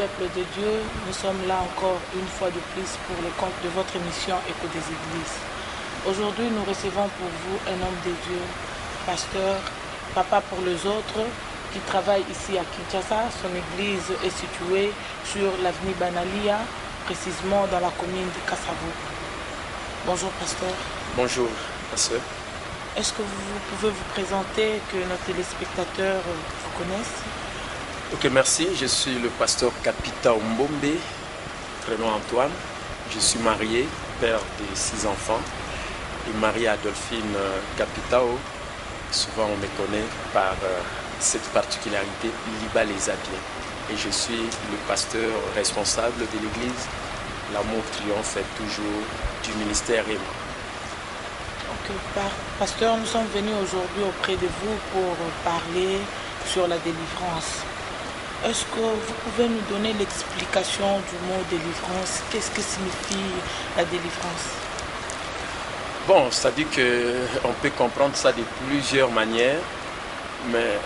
peuple de Dieu, nous sommes là encore une fois de plus pour le compte de votre émission Écho des Églises. Aujourd'hui, nous recevons pour vous un homme de Dieu, pasteur, papa pour les autres, qui travaille ici à Kinshasa. Son église est située sur l'avenue Banalia, précisément dans la commune de Kassavo. Bonjour pasteur. Bonjour pasteur. Est-ce que vous pouvez vous présenter, que nos téléspectateurs vous connaissent? Ok, merci. Je suis le pasteur Kapita Mbombe, prénom Antoine. Je suis marié, père de 6 enfants, et marié à Adolphine Kapitao. Souvent on me connaît par cette particularité, Liba les Abiens. Et je suis le pasteur responsable de l'église. L'amour triomphe toujours du ministère et moi. Ok, pasteur, nous sommes venus aujourd'hui auprès de vous pour parler sur la délivrance. Est-ce que vous pouvez nous donner l'explication du mot délivrance? Qu'est-ce que signifie la délivrance? Bon, c'est-à-dire qu'on peut comprendre ça de plusieurs manières, mais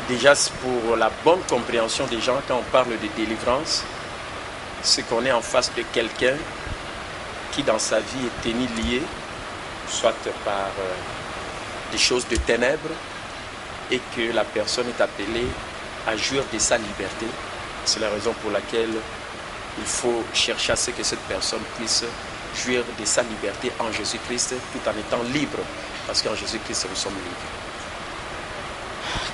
déjà pour la bonne compréhension des gens, quand on parle de délivrance, c'est qu'on est en face de quelqu'un qui dans sa vie est tenu lié, soit par des choses de ténèbres, et que la personne est appelée à jouir de sa liberté. C'est la raison pour laquelle il faut chercher à ce que cette personne puisse jouir de sa liberté en Jésus-Christ tout en étant libre, parce qu'en Jésus-Christ nous sommes libres.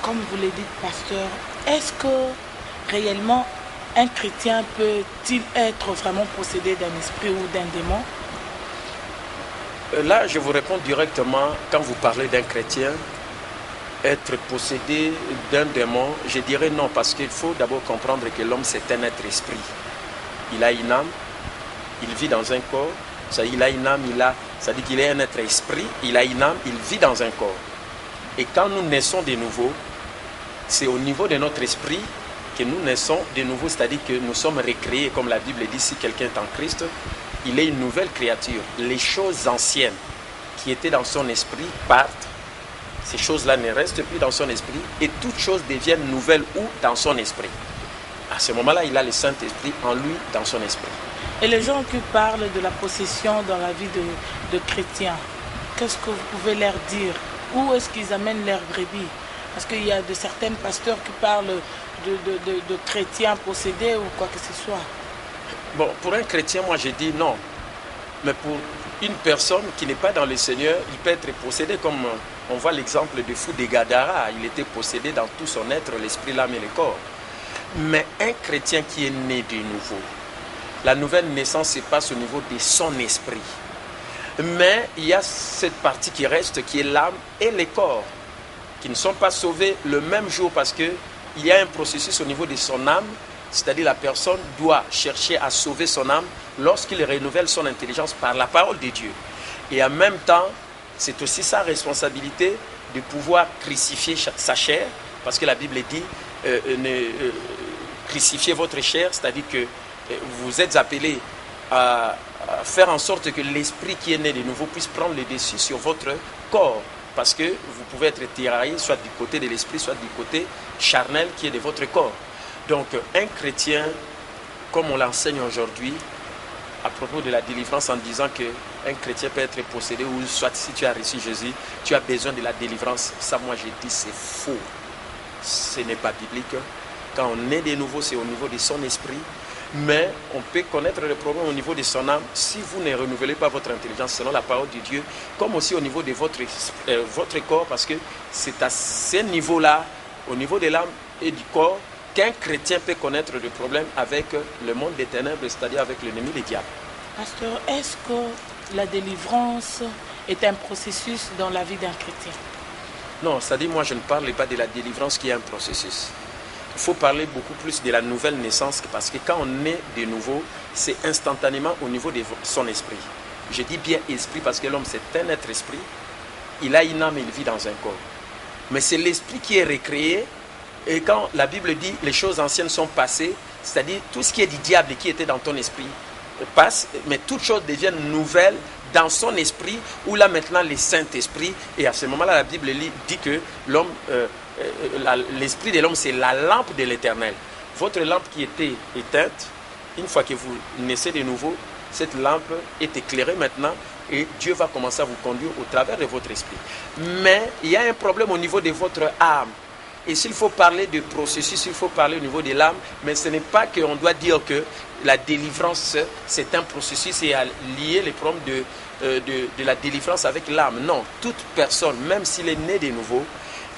Comme vous le dites, pasteur, est-ce que réellement un chrétien peut-il être vraiment possédé d'un esprit ou d'un démon? Là, je vous réponds directement. Quand vous parlez d'un chrétien, être possédé d'un démon, je dirais non, parce qu'il faut d'abord comprendre que l'homme c'est un être esprit. Il a une âme, il vit dans un corps, il a une âme, ça dit qu'il est un être esprit, il a une âme, il vit dans un corps. Et quand nous naissons de nouveau, c'est au niveau de notre esprit que nous naissons de nouveau, c'est-à-dire que nous sommes recréés, comme la Bible dit, si quelqu'un est en Christ, il est une nouvelle créature. Les choses anciennes qui étaient dans son esprit partent. Ces choses-là ne restent plus dans son esprit et toutes choses deviennent nouvelles ou dans son esprit. À ce moment-là, il a le Saint-Esprit en lui, dans son esprit. Et les gens qui parlent de la possession dans la vie de chrétiens, qu'est-ce que vous pouvez leur dire? Où est-ce qu'ils amènent leurs brebis? Parce qu'il y a de certains pasteurs qui parlent de chrétiens possédés ou quoi que ce soit. Bon, pour un chrétien, moi je dis non. Mais pour une personne qui n'est pas dans le Seigneur, il peut être possédé, comme on voit l'exemple du fou de Gadara. Il était possédé dans tout son être, l'esprit, l'âme et le corps. Mais un chrétien qui est né de nouveau, la nouvelle naissance se passe au niveau de son esprit. Mais il y a cette partie qui reste, qui est l'âme et le corps, qui ne sont pas sauvés le même jour, parce qu'il y a un processus au niveau de son âme. C'est-à-dire la personne doit chercher à sauver son âme lorsqu'il renouvelle son intelligence par la parole de Dieu. Et en même temps, c'est aussi sa responsabilité de pouvoir crucifier sa chair, parce que la Bible dit crucifiez votre chair, c'est-à-dire que vous êtes appelés à faire en sorte que l'esprit qui est né de nouveau puisse prendre le dessus sur votre corps, parce que vous pouvez être tiraillé soit du côté de l'esprit, soit du côté charnel qui est de votre corps. Donc un chrétien, comme on l'enseigne aujourd'hui, à propos de la délivrance, en disant qu'un chrétien peut être possédé, ou soit si tu as reçu Jésus, tu as besoin de la délivrance, ça moi je dis c'est faux. Ce n'est pas biblique. Quand on est de nouveau, c'est au niveau de son esprit, mais on peut connaître le problème au niveau de son âme si vous ne renouvelez pas votre intelligence selon la parole de Dieu, comme aussi au niveau de votre corps, parce que c'est à ce niveau-là, au niveau de l'âme et du corps, qu'un chrétien peut connaître le problème avec le monde des ténèbres, c'est-à-dire avec l'ennemi, le diable. Pasteur, est-ce que la délivrance est un processus dans la vie d'un chrétien? Non, c'est-à-dire moi je ne parle pas de la délivrance qui est un processus. Il faut parler beaucoup plus de la nouvelle naissance, parce que quand on est de nouveau, c'est instantanément au niveau de son esprit. Je dis bien esprit parce que l'homme c'est un être esprit, il a une âme et il vit dans un corps. Mais c'est l'esprit qui est recréé. Et quand la Bible dit les choses anciennes sont passées, c'est-à-dire tout ce qui est du diable et qui était dans ton esprit passe, mais toutes choses deviennent nouvelles dans son esprit, où là maintenant le Saint-Esprit, et à ce moment-là la Bible dit que l'homme, l'esprit de l'homme c'est la lampe de l'Éternel. Votre lampe qui était éteinte, une fois que vous naissez de nouveau, cette lampe est éclairée maintenant et Dieu va commencer à vous conduire au travers de votre esprit. Mais il y a un problème au niveau de votre âme. Et s'il faut parler de processus, il faut parler au niveau de l'âme, mais ce n'est pas qu'on doit dire que la délivrance, c'est un processus et à lier les problèmes de la délivrance avec l'âme. Non, toute personne, même s'il est né de nouveau,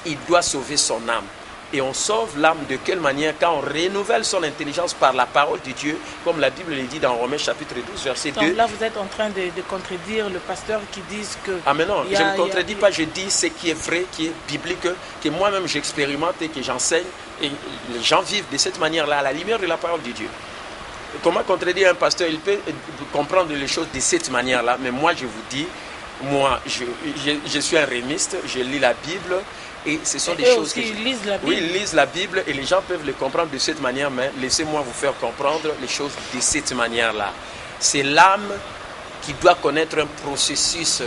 il doit sauver son âme. Et on sauve l'âme de quelle manière? Quand on renouvelle son intelligence par la parole de Dieu, comme la Bible le dit dans Romains chapitre 12, verset 2. Donc là, vous êtes en train de contredire le pasteur qui dit que... Ah mais non, je ne contredis pas, je dis ce qui est vrai, qui est biblique, que moi-même j'expérimente et que j'enseigne. Et les gens vivent de cette manière-là, à la lumière de la parole de Dieu. Comment contredire un pasteur? Il peut comprendre les choses de cette manière-là, mais moi je vous dis, moi je suis un rémiste, je lis la Bible. Et ce sont des choses que ils lisent la Bible. Oui, ils lisent la Bible et les gens peuvent le comprendre de cette manière, mais laissez-moi vous faire comprendre les choses de cette manière-là. C'est l'âme qui doit connaître un processus.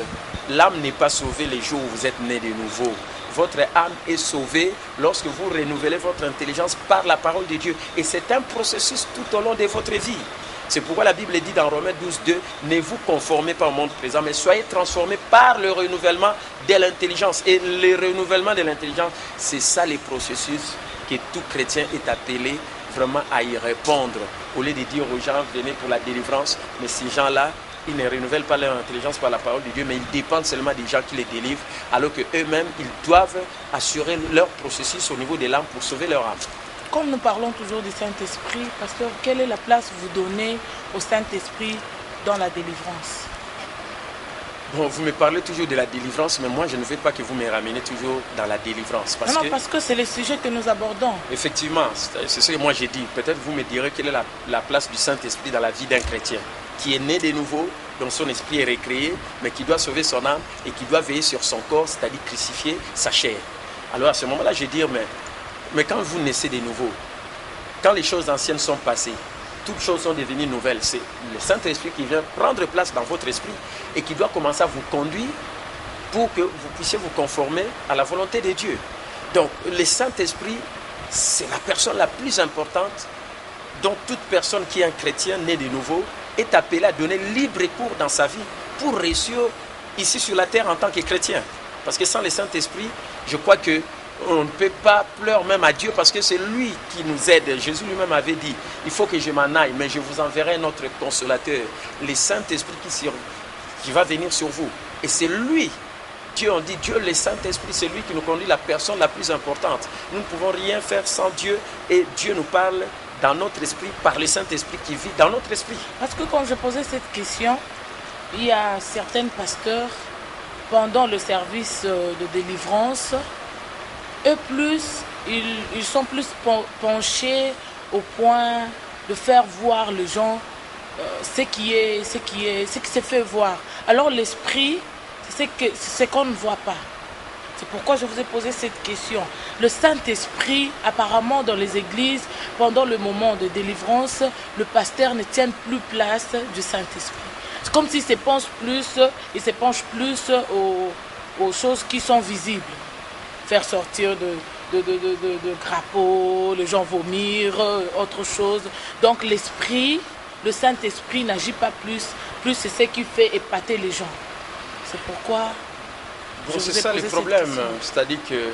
L'âme n'est pas sauvée les jours où vous êtes né de nouveau. Votre âme est sauvée lorsque vous renouvelez votre intelligence par la parole de Dieu. Et c'est un processus tout au long de votre vie. C'est pourquoi la Bible dit dans Romains 12, 2, ne vous conformez pas au monde présent, mais soyez transformés par le renouvellement de l'intelligence. Et le renouvellement de l'intelligence, c'est ça les processus que tout chrétien est appelé vraiment à y répondre. Au lieu de dire aux gens, venez pour la délivrance, mais ces gens-là, ils ne renouvellent pas leur intelligence par la parole de Dieu, mais ils dépendent seulement des gens qui les délivrent, alors qu'eux-mêmes, ils doivent assurer leur processus au niveau de l'âme pour sauver leur âme. Comme nous parlons toujours du Saint-Esprit, pasteur, quelle est la place que vous donnez au Saint-Esprit dans la délivrance? Bon, vous me parlez toujours de la délivrance, mais moi je ne veux pas que vous me rameniez toujours dans la délivrance. Parce que c'est le sujet que nous abordons. Effectivement, c'est ce que moi j'ai dit. Peut-être vous me direz quelle est la place du Saint-Esprit dans la vie d'un chrétien qui est né de nouveau, dont son esprit est recréé, mais qui doit sauver son âme et qui doit veiller sur son corps, c'est-à-dire crucifier sa chair. Alors à ce moment-là, je vais dire, mais quand vous naissez de nouveau, quand les choses anciennes sont passées, toutes choses sont devenues nouvelles. C'est le Saint-Esprit qui vient prendre place dans votre esprit et qui doit commencer à vous conduire pour que vous puissiez vous conformer à la volonté de Dieu. Donc, le Saint-Esprit, c'est la personne la plus importante dont toute personne qui est un chrétien né de nouveau est appelée à donner libre cours dans sa vie pour réussir ici sur la terre en tant que chrétien. Parce que sans le Saint-Esprit, je crois que on ne peut pas pleurer même à Dieu parce que c'est lui qui nous aide. Jésus lui-même avait dit, il faut que je m'en aille, mais je vous enverrai notre consolateur, le Saint-Esprit qui va venir sur vous. Et c'est lui, Dieu, on dit Dieu, le Saint-Esprit, c'est lui qui nous conduit, la personne la plus importante. Nous ne pouvons rien faire sans Dieu et Dieu nous parle dans notre esprit, par le Saint-Esprit qui vit dans notre esprit. Parce que quand je posais cette question, il y a certains pasteurs, pendant le service de délivrance, ils sont plus penchés au point de faire voir les gens ce qui se fait voir. Alors l'esprit, c'est ce qu'on ne voit pas. C'est pourquoi je vous ai posé cette question. Le Saint-Esprit, apparemment dans les églises, pendant le moment de délivrance, le pasteur ne tient plus place du Saint-Esprit. C'est comme s'il se penche plus aux choses qui sont visibles. Faire sortir de crapauds, les gens vomir, autre chose. Donc l'esprit, le Saint-Esprit n'agit pas plus c'est ce qui fait épater les gens. C'est pourquoi c'est ça le problème. C'est-à-dire que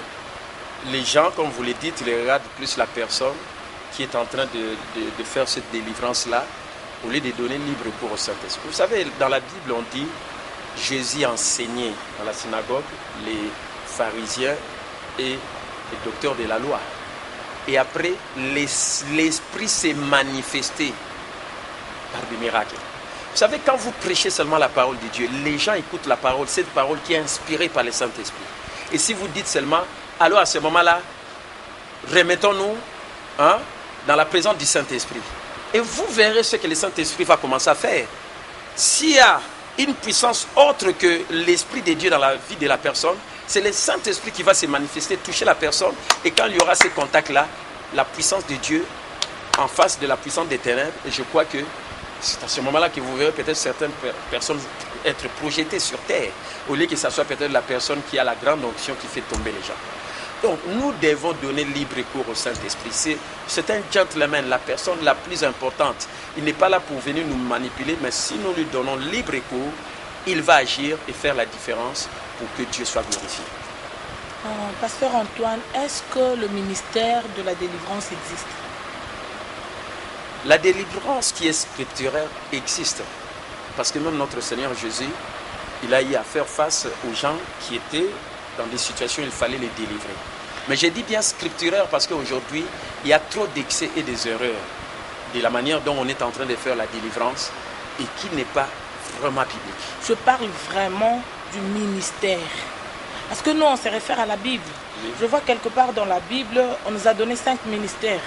les gens, comme vous le dites, ils regardent plus la personne qui est en train de faire cette délivrance-là, au lieu de donner libre cours au Saint-Esprit. Vous savez, dans la Bible, on dit, Jésus enseignait dans la synagogue les pharisiens et les docteurs de la loi. Et après, l'Esprit s'est manifesté par des miracles. Vous savez, quand vous prêchez seulement la parole de Dieu, les gens écoutent la parole, cette parole qui est inspirée par le Saint-Esprit. Et si vous dites seulement, alors à ce moment-là, remettons-nous dans la présence du Saint-Esprit. Et vous verrez ce que le Saint-Esprit va commencer à faire. S'il y a une puissance autre que l'Esprit de Dieu dans la vie de la personne, c'est le Saint-Esprit qui va se manifester, toucher la personne. Et quand il y aura ces contacts-là, la puissance de Dieu en face de la puissance des ténèbres, et je crois que c'est à ce moment-là que vous verrez peut-être certaines personnes être projetées sur terre, au lieu que ce soit peut-être la personne qui a la grande onction qui fait tomber les gens. Donc, nous devons donner libre cours au Saint-Esprit. C'est un gentleman, la personne la plus importante. Il n'est pas là pour venir nous manipuler, mais si nous lui donnons libre cours, il va agir et faire la différence pour que Dieu soit glorifié. Pasteur Antoine, est-ce que le ministère de la délivrance existe? La délivrance qui est scripturaire existe. Parce que même notre Seigneur Jésus, il a eu à faire face aux gens qui étaient dans des situations où il fallait les délivrer. Mais j'ai dit bien scripturaire parce qu'aujourd'hui, il y a trop d'excès et des erreurs de la manière dont on est en train de faire la délivrance et qui n'est pas vraiment biblique. Je parle vraiment du ministère. Parce que nous, on se réfère à la Bible. Oui. Je vois quelque part dans la Bible, on nous a donné 5 ministères.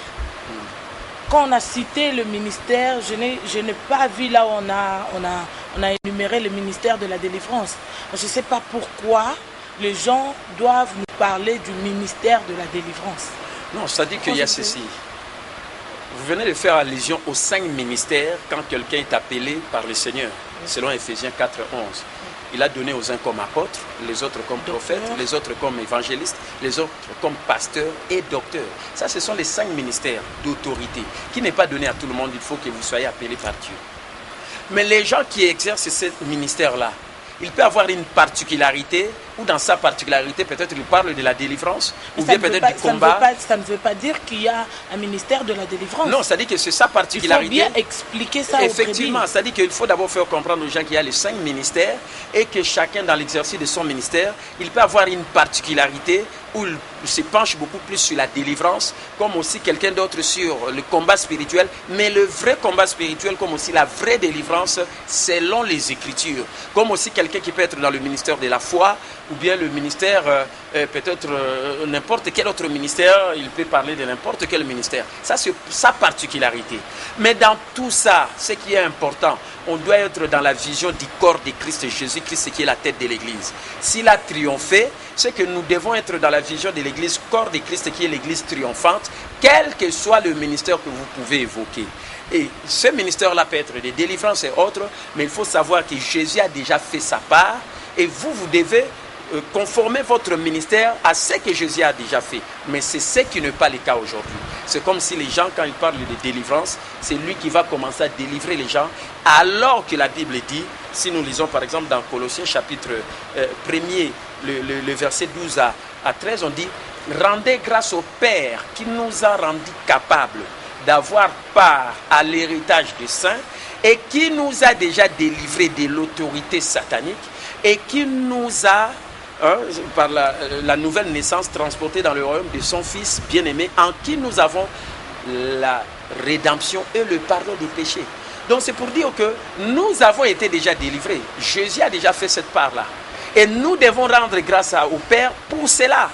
Quand on a cité le ministère, je n'ai pas vu là où on a énuméré le ministère de la délivrance. Je ne sais pas pourquoi les gens doivent nous parler du ministère de la délivrance. Non, ça dit qu'il y a ceci. Vous venez de faire allusion aux 5 ministères quand quelqu'un est appelé par le Seigneur, selon Éphésiens 4, 11. Il a donné aux uns comme apôtres, les autres comme prophètes, les autres comme évangélistes, les autres comme pasteurs et docteurs. Ça, ce sont les 5 ministères d'autorité qui n'est pas donné à tout le monde. Il faut que vous soyez appelés par Dieu. Mais les gens qui exercent ce ministère-là, il peut avoir une particularité, ou dans sa particularité, peut-être il parle de la délivrance, ou bien peut-être du combat. Ça ne veut pas dire qu'il y a un ministère de la délivrance. Non, ça dit que c'est sa particularité. Il faut bien expliquer ça. Effectivement, ça dit qu'il faut d'abord faire comprendre aux gens qu'il y a les 5 ministères et que chacun dans l'exercice de son ministère, il peut avoir une particularité où il se penche beaucoup plus sur la délivrance, comme aussi quelqu'un d'autre sur le combat spirituel, mais le vrai combat spirituel, comme aussi la vraie délivrance, selon les Écritures. Comme aussi quelqu'un qui peut être dans le ministère de la foi, ou bien le ministère, peut-être n'importe quel autre ministère, il peut parler de n'importe quel ministère. Ça, c'est sa particularité. Mais dans tout ça, ce qui est important, on doit être dans la vision du corps de Christ, Jésus-Christ qui est la tête de l'Église. S'il a triomphé, c'est que nous devons être dans la vision de l'Église, corps de Christ qui est l'Église triomphante, quel que soit le ministère que vous pouvez évoquer. Et ce ministère-là peut être de délivrance et autres, mais il faut savoir que Jésus a déjà fait sa part et vous devez conformer votre ministère à ce que Jésus a déjà fait. Mais c'est ce qui n'est pas le cas aujourd'hui. C'est comme si les gens, quand ils parlent de délivrance, c'est lui qui va commencer à délivrer les gens, alors que la Bible dit, si nous lisons par exemple dans Colossiens chapitre 1er, le verset 12 à 13, on dit « Rendez grâce au Père qui nous a rendus capables d'avoir part à l'héritage des saints et qui nous a déjà délivrés de l'autorité satanique et qui nous a par la nouvelle naissance transportée dans le royaume de son Fils bien-aimé, en qui nous avons la rédemption et le pardon des péchés. » Donc c'est pour dire que nous avons été déjà délivrés. Jésus a déjà fait cette part-là. Et nous devons rendre grâce au Père pour cela.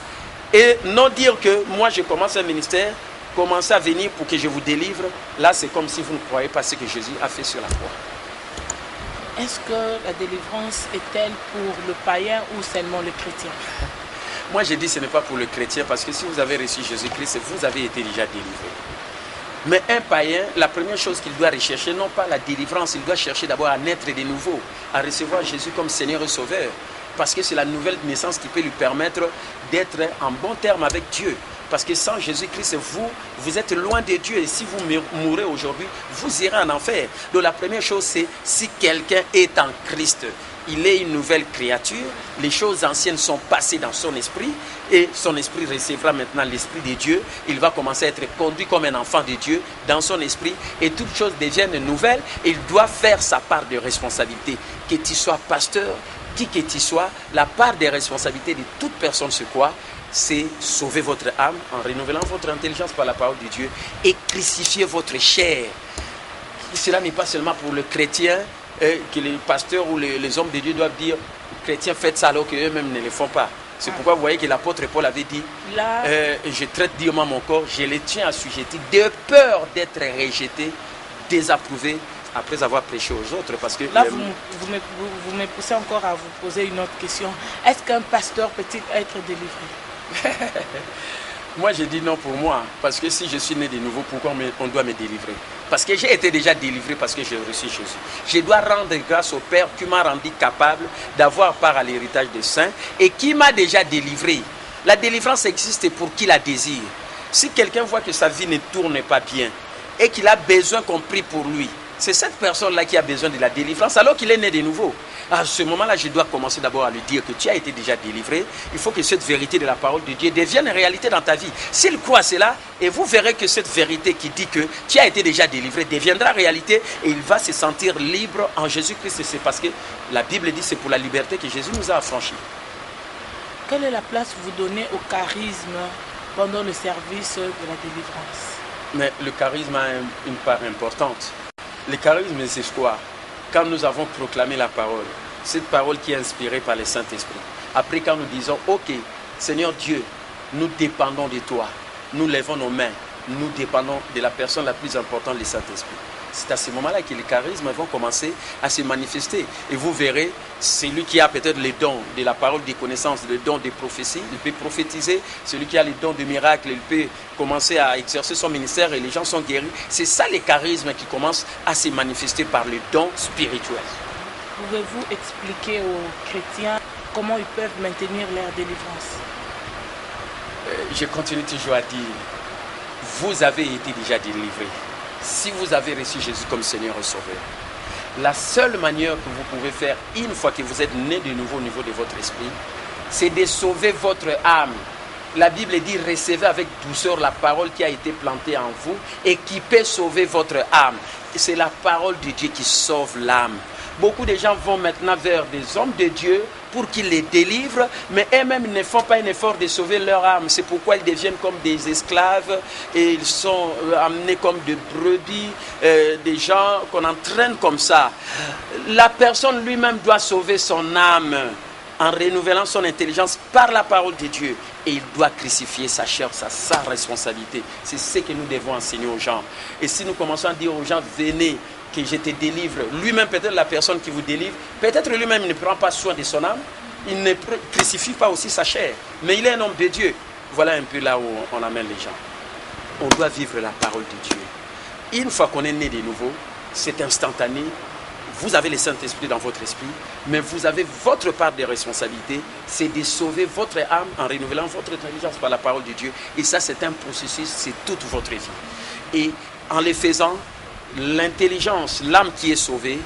Et non dire que moi je commence un ministère, commencez à venir pour que je vous délivre. Là c'est comme si vous ne croyez pas ce que Jésus a fait sur la croix. Est-ce que la délivrance est-elle pour le païen ou seulement le chrétien? Moi, je dis que ce n'est pas pour le chrétien, parce que si vous avez reçu Jésus-Christ, vous avez été déjà délivré. Mais un païen, la première chose qu'il doit rechercher, non pas la délivrance, il doit chercher d'abord à naître de nouveau, à recevoir Jésus comme Seigneur et Sauveur. Parce que c'est la nouvelle naissance qui peut lui permettre d'être en bon terme avec Dieu. Parce que sans Jésus-Christ, vous êtes loin de Dieu. Et si vous mourrez aujourd'hui, vous irez en enfer. Donc la première chose, c'est si quelqu'un est en Christ, il est une nouvelle créature. Les choses anciennes sont passées dans son esprit. Et son esprit recevra maintenant l'esprit de Dieu. Il va commencer à être conduit comme un enfant de Dieu dans son esprit. Et toutes choses deviennent nouvelles. Il doit faire sa part de responsabilité. Que tu sois pasteur, qui que tu sois, la part des responsabilités de toute personne, c'est quoi? C'est sauver votre âme en renouvelant votre intelligence par la parole de Dieu et crucifier votre chair. Cela n'est pas seulement pour le chrétien que les pasteurs ou les hommes de Dieu doivent dire chrétiens, faites ça alors qu'eux-mêmes ne le font pas. C'est pourquoi vous voyez que l'apôtre Paul avait dit je traite durement mon corps, je le tiens assujetti de peur d'être rejeté, désapprouvé après avoir prêché aux autres. Parce que là, vous me poussez encore à vous poser une autre question. Est-ce qu'un pasteur peut-il être délivré? Moi, je dis non pour moi. Parce que si je suis né de nouveau, pourquoi on doit me délivrer? Parce que j'ai été déjà délivré parce que j'ai reçu Jésus. Je dois rendre grâce au Père qui m'a rendu capable d'avoir part à l'héritage des saints et qui m'a déjà délivré. La délivrance existe pour qui la désire. Si quelqu'un voit que sa vie ne tourne pas bien et qu'il a besoin qu'on prie pour lui, c'est cette personne-là qui a besoin de la délivrance alors qu'il est né de nouveau. À ce moment-là, je dois commencer d'abord à lui dire que tu as été déjà délivré. Il faut que cette vérité de la parole de Dieu devienne réalité dans ta vie. S'il croit cela, et vous verrez que cette vérité qui dit que tu as été déjà délivré deviendra réalité et il va se sentir libre en Jésus-Christ. Et c'est parce que la Bible dit que c'est pour la liberté que Jésus nous a affranchis. Quelle est la place que vous donnez au charisme pendant le service de la délivrance? Mais le charisme a une part importante. Le charisme, c'est quoi? Quand nous avons proclamé la parole, cette parole qui est inspirée par le Saint-Esprit. Après, quand nous disons, ok, Seigneur Dieu, nous dépendons de toi. Nous lèvons nos mains. Nous dépendons de la personne la plus importante, le Saint-Esprit. C'est à ce moment-là que les charismes vont commencer à se manifester. Et vous verrez, celui qui a peut-être les dons de la parole des connaissances, le don des prophéties, il peut prophétiser. Celui qui a les dons de miracles, il peut commencer à exercer son ministère et les gens sont guéris. C'est ça les charismes qui commencent à se manifester par les dons spirituels. Pouvez-vous expliquer aux chrétiens comment ils peuvent maintenir leur délivrance? Je continue toujours à dire, vous avez été déjà délivrés. Si vous avez reçu Jésus comme Seigneur et Sauveur, la seule manière que vous pouvez faire une fois que vous êtes né de nouveau au niveau de votre esprit, c'est de sauver votre âme. La Bible dit, recevez avec douceur la parole qui a été plantée en vous et qui peut sauver votre âme. C'est la parole de Dieu qui sauve l'âme. Beaucoup de gens vont maintenant vers des hommes de Dieu pour qu'ils les délivrent, mais eux-mêmes ne font pas un effort de sauver leur âme. C'est pourquoi ils deviennent comme des esclaves et ils sont amenés comme des brebis, des gens qu'on entraîne comme ça. La personne lui-même doit sauver son âme en renouvelant son intelligence par la parole de Dieu. Et il doit crucifier sa chair, sa responsabilité. C'est ce que nous devons enseigner aux gens. Et si nous commençons à dire aux gens, venez, que je te délivre, lui-même peut-être la personne qui vous délivre, peut-être lui-même ne prend pas soin de son âme, il ne crucifie pas aussi sa chair, mais il est un homme de Dieu. Voilà un peu là où on amène les gens. On doit vivre la parole de Dieu. Une fois qu'on est né de nouveau, c'est instantané. Vous avez le Saint-Esprit dans votre esprit, mais vous avez votre part de responsabilité, c'est de sauver votre âme en renouvelant votre intelligence par la parole de Dieu. Et ça, c'est un processus, c'est toute votre vie. Et en le faisant, l'intelligence, l'âme qui est sauvée,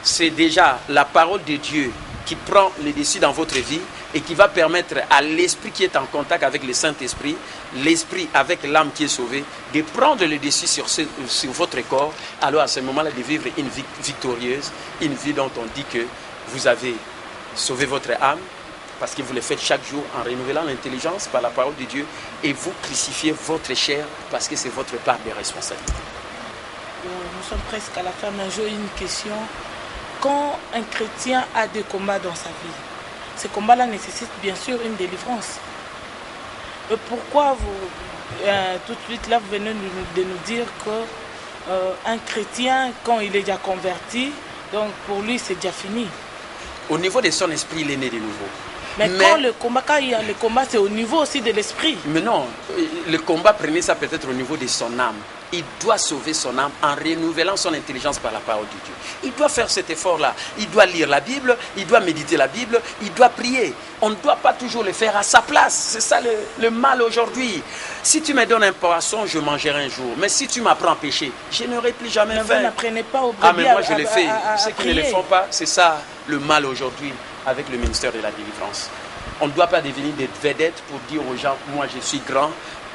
c'est déjà la parole de Dieu qui prend le dessus dans votre vie et qui va permettre à l'esprit qui est en contact avec le Saint-Esprit, l'esprit avec l'âme qui est sauvée, de prendre le dessus sur votre corps. Alors à ce moment-là, de vivre une vie victorieuse, une vie dont on dit que vous avez sauvé votre âme, parce que vous le faites chaque jour en renouvelant l'intelligence par la parole de Dieu, et vous crucifiez votre chair parce que c'est votre part de responsabilité. Nous sommes presque à la fin, mais j'ai une question. Quand un chrétien a des combats dans sa vie, ces combats-là nécessitent bien sûr une délivrance. Pourquoi vous, tout de suite là, vous venez de nous dire qu'un chrétien, quand il est déjà converti, donc pour lui c'est déjà fini? Au niveau de son esprit, il est né de nouveau. Mais quand il y a le combat, c'est au niveau aussi de l'esprit. Mais non, le combat, prenez ça peut-être au niveau de son âme. Il doit sauver son âme en renouvelant son intelligence par la parole de Dieu. Il doit faire cet effort-là. Il doit lire la Bible, il doit méditer la Bible, il doit prier. On ne doit pas toujours le faire à sa place. C'est ça le mal aujourd'hui. Si tu me donnes un poisson, je mangerai un jour. Mais si tu m'apprends à pêcher, je n'aurai plus jamais faim. Vous n'apprenez pas au mais moi je le fais. Ceux qui ne le font pas, c'est ça le mal aujourd'hui avec le ministère de la délivrance. On ne doit pas devenir des vedettes pour dire aux gens, moi je suis grand,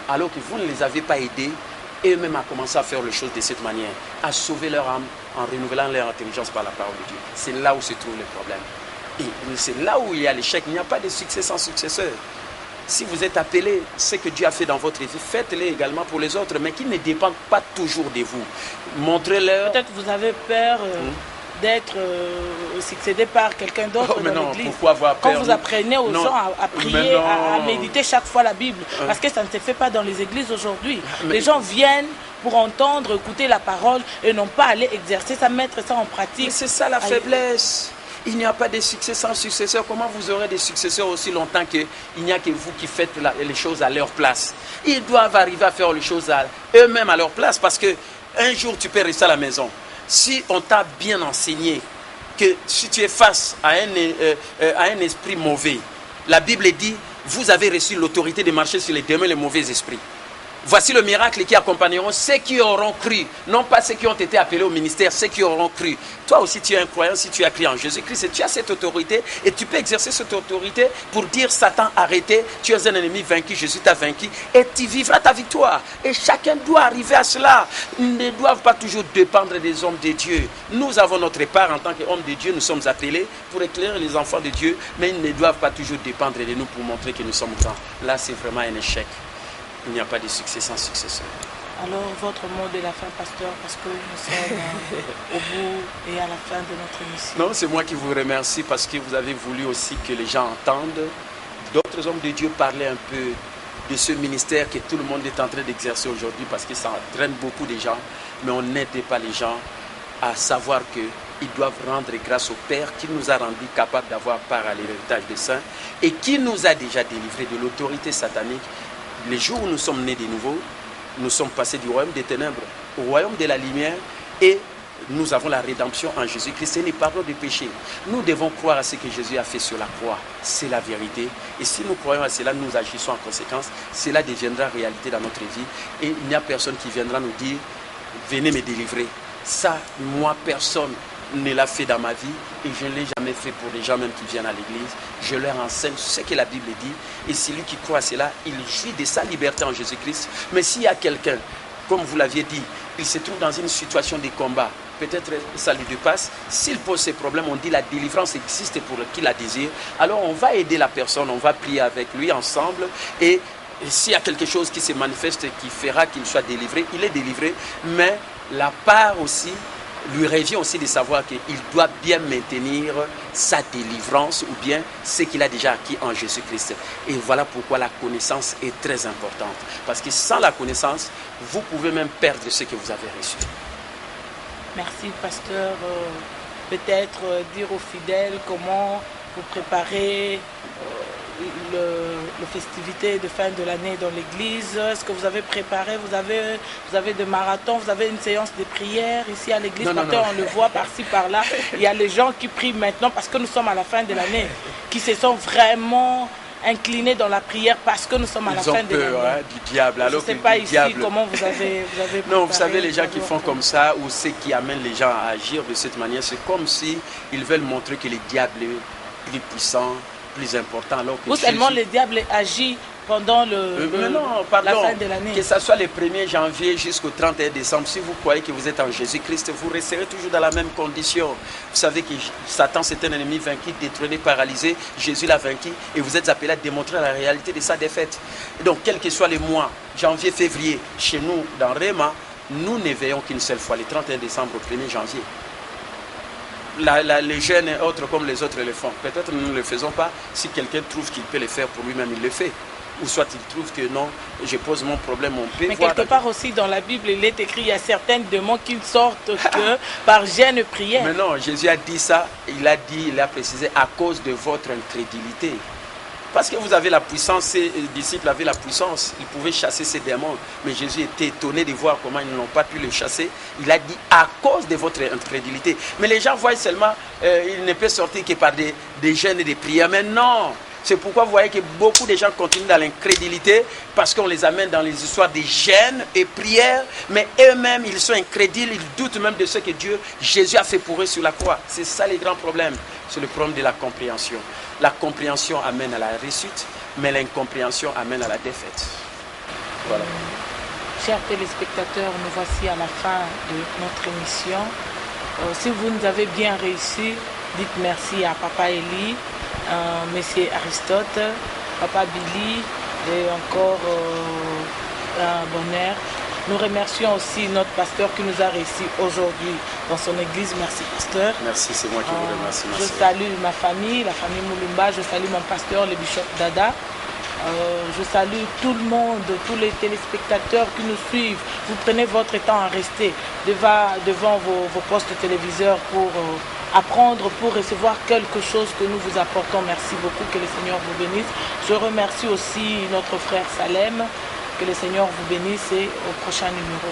alors que vous ne les avez pas aidés. Et eux-mêmes ont commencé à faire les choses de cette manière, à sauver leur âme en renouvelant leur intelligence par la parole de Dieu. C'est là où se trouve le problème. Et c'est là où il y a l'échec. Il n'y a pas de succès sans successeur. Si vous êtes appelé, ce que Dieu a fait dans votre vie, faites-le également pour les autres, mais qui ne dépendent pas toujours de vous. Montrez-leur. Peut-être vous avez peur d'être succédé par quelqu'un d'autre dans l'église. Pourquoi avoir peur? Quand vous apprenez aux gens à prier, à méditer chaque fois la Bible, parce que ça ne se fait pas dans les églises aujourd'hui. Les gens viennent pour entendre, écouter la parole et non pas aller exercer ça, mettre ça en pratique. C'est ça la faiblesse. Il n'y a pas de succès sans successeur. Comment vous aurez des successeurs aussi longtemps qu'il n'y a que vous qui faites les choses à leur place? Ils doivent arriver à faire les choses eux-mêmes à leur place, parce que un jour tu peux rester à la maison. Si on t'a bien enseigné que si tu es face à un esprit mauvais, la Bible dit vous avez reçu l'autorité de marcher sur les démons et les mauvais esprits. Voici le miracle qui accompagneront ceux qui auront cru. Non pas ceux qui ont été appelés au ministère, ceux qui auront cru. Toi aussi, tu es un croyant si tu as cru en Jésus-Christ. Et tu as cette autorité et tu peux exercer cette autorité pour dire Satan, arrêtez, tu es un ennemi vaincu, Jésus t'a vaincu. Et tu vivras ta victoire. Et chacun doit arriver à cela. Ils ne doivent pas toujours dépendre des hommes de Dieu. Nous avons notre part en tant qu'hommes de Dieu. Nous sommes appelés pour éclairer les enfants de Dieu. Mais ils ne doivent pas toujours dépendre de nous pour montrer que nous sommes grands. Là, c'est vraiment un échec. Il n'y a pas de succès sans successeur. Alors, votre mot de la fin, pasteur, parce que nous sommes au bout et à la fin de notre émission. Non, c'est moi qui vous remercie parce que vous avez voulu aussi que les gens entendent d'autres hommes de Dieu parler un peu de ce ministère que tout le monde est en train d'exercer aujourd'hui parce que ça entraîne beaucoup de gens. Mais on n'aide pas les gens à savoir qu'ils doivent rendre grâce au Père qui nous a rendus capables d'avoir part à l'héritage des saints et qui nous a déjà délivrés de l'autorité satanique. Les jours où nous sommes nés de nouveau, nous sommes passés du royaume des ténèbres au royaume de la lumière et nous avons la rédemption en Jésus-Christ et le pardon des péchés. Nous devons croire à ce que Jésus a fait sur la croix. C'est la vérité. Et si nous croyons à cela, nous agissons en conséquence. Cela deviendra réalité dans notre vie. Et il n'y a personne qui viendra nous dire « Venez me délivrer ». Ça, moi, personne ne l'a fait dans ma vie et je ne l'ai jamais fait pour les gens même qui viennent à l'église. Je leur enseigne ce que la Bible dit et celui qui croit à cela, il jouit de sa liberté en Jésus-Christ. Mais s'il y a quelqu'un, comme vous l'aviez dit, il se trouve dans une situation de combat, peut-être ça lui dépasse, s'il pose ses problèmes, on dit la délivrance existe pour qui la désire, alors on va aider la personne, on va prier avec lui ensemble et s'il y a quelque chose qui se manifeste qui fera qu'il soit délivré, il est délivré, mais la part aussi lui revient aussi de savoir qu'il doit bien maintenir sa délivrance ou bien ce qu'il a déjà acquis en Jésus-Christ. Et voilà pourquoi la connaissance est très importante. Parce que sans la connaissance, vous pouvez même perdre ce que vous avez reçu. Merci, pasteur. Peut-être dire aux fidèles comment vous préparez les festivités de fin de l'année dans l'église. Est-ce que vous avez préparé, vous avez des marathons, vous avez une séance de prière ici à l'église? On le voit par-ci, par-là. Il y a les gens qui prient maintenant parce que nous sommes à la fin de l'année, qui se sont vraiment inclinés dans la prière parce que nous sommes à la fin de l'année. Hein, du diable. Alors je ne sais pas ici comment vous avez préparé. Non, vous savez, les gens qui font comme ça ou ceux qui amènent les gens à agir de cette manière, c'est comme si ils veulent montrer que le diable est plus puissant, plus important. Alors que seulement le diable agit pendant la fin de l'année. Que ce soit le 1er janvier jusqu'au 31 décembre, si vous croyez que vous êtes en Jésus-Christ, vous resterez toujours dans la même condition. Vous savez que Satan, c'est un ennemi vaincu, détrôné, paralysé. Jésus l'a vaincu et vous êtes appelé à démontrer la réalité de sa défaite. Et donc, quel que soit les mois, janvier, février, chez nous, dans Réma, nous ne veillons qu'une seule fois, le 31 décembre au 1er janvier. Les jeunes et autres comme les autres le font. Peut-être nous ne le faisons pas. Si quelqu'un trouve qu'il peut le faire pour lui-même, il le fait. Ou soit il trouve que non, je pose mon problème, on peut. Mais quelque part aussi dans la Bible, il est écrit, il y a certains démons qui sortent que par jeûne et prière. Mais non, Jésus a dit ça, il a précisé à cause de votre incrédulité. Parce que vous avez la puissance, ces disciples avaient la puissance, ils pouvaient chasser ces démons. Mais Jésus était étonné de voir comment ils n'ont pas pu le chasser. Il a dit à cause de votre incrédulité. Mais les gens voient seulement, il ne peut sortir que par des jeûnes et des prières. Mais non, c'est pourquoi vous voyez que beaucoup de gens continuent dans l'incrédulité parce qu'on les amène dans les histoires des jeûnes et prières. Mais eux-mêmes, ils sont incrédules, ils doutent même de ce que Jésus a fait pour eux sur la croix. C'est ça les grands problèmes. C'est le problème de la compréhension. La compréhension amène à la réussite, mais l'incompréhension amène à la défaite. Voilà. Chers téléspectateurs, nous voici à la fin de notre émission. Si vous nous avez bien réussi, dites merci à Papa Eli, Monsieur Aristote, Papa Billy et encore Bonheur. Nous remercions aussi notre pasteur qui nous a réussi aujourd'hui dans son église. Merci, pasteur. Merci, c'est moi qui vous remercie. Je salue ma famille, la famille Moulumba. Je salue mon pasteur, le bishop Dada. Je salue tout le monde, tous les téléspectateurs qui nous suivent. Vous prenez votre temps à rester devant vos postes téléviseurs pour apprendre, pour recevoir quelque chose que nous vous apportons. Merci beaucoup, que le Seigneur vous bénisse. Je remercie aussi notre frère Salem. Que le Seigneur vous bénisse et au prochain numéro.